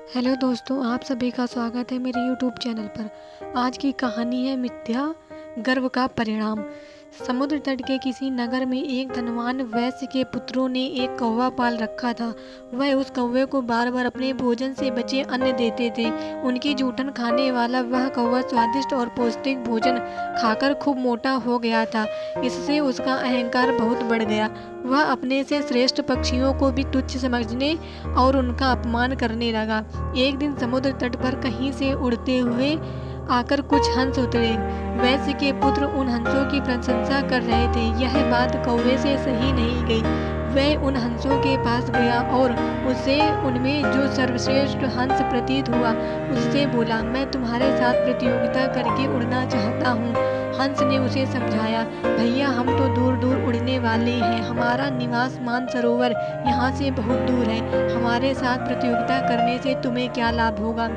Hello दोस्तों, आप सभी का स्वागत है मेरे यूट्यूब चैनल पर। आज की कहानी है मिथ्या गर्व का परिणाम। समुद्र तट के किसी नगर में एक धनवान वैश्य के पुत्रों ने एक कौवा पाल रखा था। वह उस कौवे को बार बार अपने भोजन से बचे अन्न देते थे। उनकी जूठन खाने वाला वह कौवा स्वादिष्ट और पौष्टिक भोजन खाकर खूब मोटा हो गया था। इससे उसका अहंकार बहुत बढ़ गया। वह अपने से श्रेष्ठ पक्षियों को भी तुच्छ समझने और उनका अपमान करने लगा। एक दिन समुद्र तट पर कहीं से उड़ते हुए आकर कुछ हंस उतरे। वैश्य के पुत्र उन हंसों की प्रशंसा कर रहे थे। यह बात कौवे से सही नहीं गई। वह उन हंसों के पास गया और उसे उनमें जो सर्वश्रेष्ठ हंस प्रतीत हुआ उससे बोला, मैं तुम्हारे साथ प्रतियोगिता करके उड़ना चाहता हूँ। हंस ने उसे समझाया, भैया हम तो दूर दूर उड़ने वाले हैं। हमारा निवास मानसरोवर यहाँ से बहुत दूर है। हमारे साथ प्रतियोगिता करने से तुम्हें क्या लाभ होगा?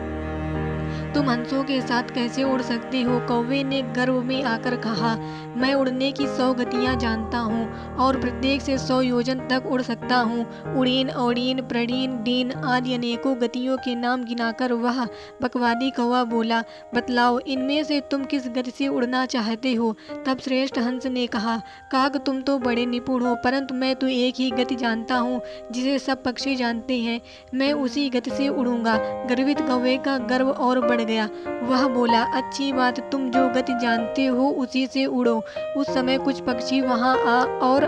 तुम हंसों के साथ कैसे उड़ सकते हो? कौवे ने गर्व में आकर कहा, मैं उड़ने की 100 गतियाँ जानता हूँ और प्रत्येक से 100 योजन तक उड़ सकता हूँ। उड़ीन, औड़ीन, प्रणीन, डीन आदि अनेकों गतियों के नाम गिनाकर वह बकवादी कौवा बोला, बतलाओ इनमें से तुम किस गति से उड़ना चाहते हो? तब श्रेष्ठ हंस ने कहा, काक तुम तो बड़े निपुण हो, परंतु मैं तो एक ही गति जानता हूँ जिसे सब पक्षी जानते हैं। मैं उसी गति से उड़ूंगा। गर्वित कौवे का गर्व और बढ़ गया। वह बोला, अच्छी बात, तुम जो गति जानते हो उसी से उड़ो। उस समय कुछ पक्षी वहां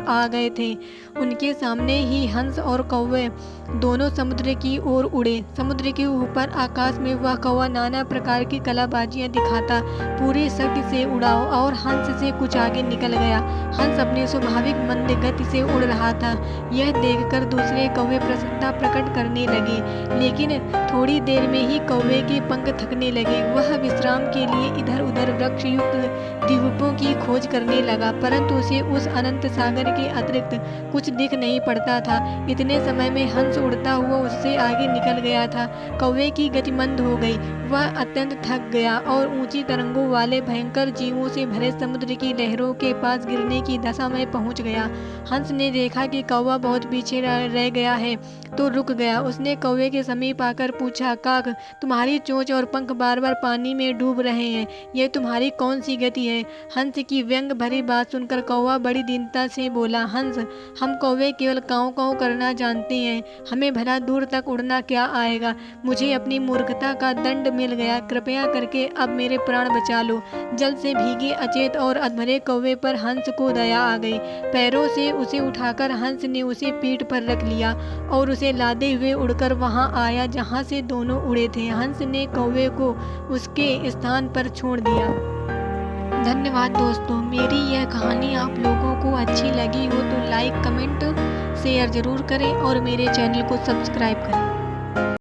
आ गए थे। उनके सामने ही हंस और कौवे दोनों समुद्र की ओर उड़े। समुद्र के ऊपर आकाश में वह कौवा नाना प्रकार की कलाबाजियां दिखाता पूरी शक्ति से उड़ा और हंस से कुछ आगे निकल गया। हंस अपने स्वाभाविक मंद गति से उड़ रहा था। यह देखकर दूसरे कौवे प्रसन्नता प्रकट करने लगे, लेकिन थोड़ी देर में ही कौवे के पंख थकने लगे। वह विश्राम के लिए इधर उधर वृक्ष युक्त द्वीपों की खोज करने लगा, परंतु उसे उस अनंत सागर के अतिरिक्त कुछ दिख नहीं पड़ता था। इतने समय में हंस उड़ता हुआ उससे आगे निकल गया था। कौवे की गति मंद हो गई। वह अत्यंत थक गया और ऊंची तरंगों वाले भयंकर जीवों से भरे समुद्र की लहरों के पास गिरने की दशा में पहुंच गया। हंस ने देखा कि कौवा बहुत पीछे रह गया है तो रुक गया। उसने कौवे के समीप आकर पूछा, काक तुम्हारी चोंच और पंख बार बार पानी में डूब रहे हैं, ये तुम्हारी कौन सी गति है? हंस की व्यंग भरी बात सुनकर कौवा बड़ी दीनता से बोला, हंस हम कौवे केवल काँव काँव करना जानते हैं, हमें भला दूर तक उड़ना क्या आएगा? मुझे अपनी मूर्खता का दंड मिल गया। कृपया करके अब मेरे प्राण बचा लो। जल से भीगे अचेत और अधमरे कौवे पर हंस को दया आ गई। पैरों से उसे उठाकर हंस ने उसे पीठ पर रख लिया और उसे लादे हुए उड़कर वहां आया जहां से दोनों उड़े थे। हंस ने कौवे को उसके स्थान पर छोड़ दिया। धन्यवाद दोस्तों। मेरी यह कहानी आप लोगों को अच्छी लगी हो तो लाइक, कमेंट, शेयर जरूर करें और मेरे चैनल को सब्सक्राइब करें।